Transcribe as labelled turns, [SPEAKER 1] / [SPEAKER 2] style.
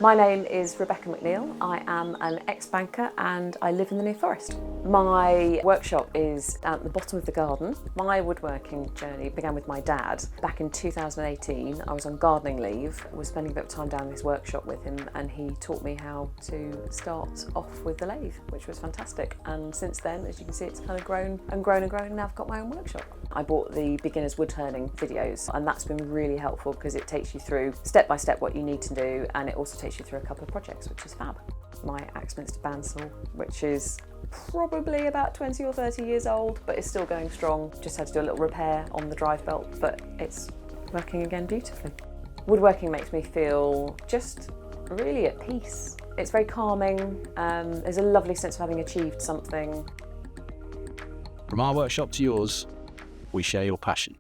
[SPEAKER 1] My name is Rebecca McNeil. I am an ex-banker and I live in the New Forest. My workshop is at the bottom of the garden. My woodworking journey began with my dad. Back in 2018, I was on gardening leave. I was spending a bit of time down in his workshop with him and he taught me how to start off with the lathe, which was fantastic. And since then, as you can see, it's kind of grown and grown and grown, and now I've got my own workshop. I bought the beginner's wood turning videos, and that's been really helpful because it takes you through step by step what you need to do, and it also takes you through a couple of projects, which is fab. My Axminster bandsaw, which is probably about 20 or 30 years old, but it's still going strong. Just had to do a little repair on the drive belt, but it's working again beautifully. Woodworking makes me feel just really at peace. It's very calming. There's a lovely sense of having achieved something.
[SPEAKER 2] From our workshop to yours, we share your passion.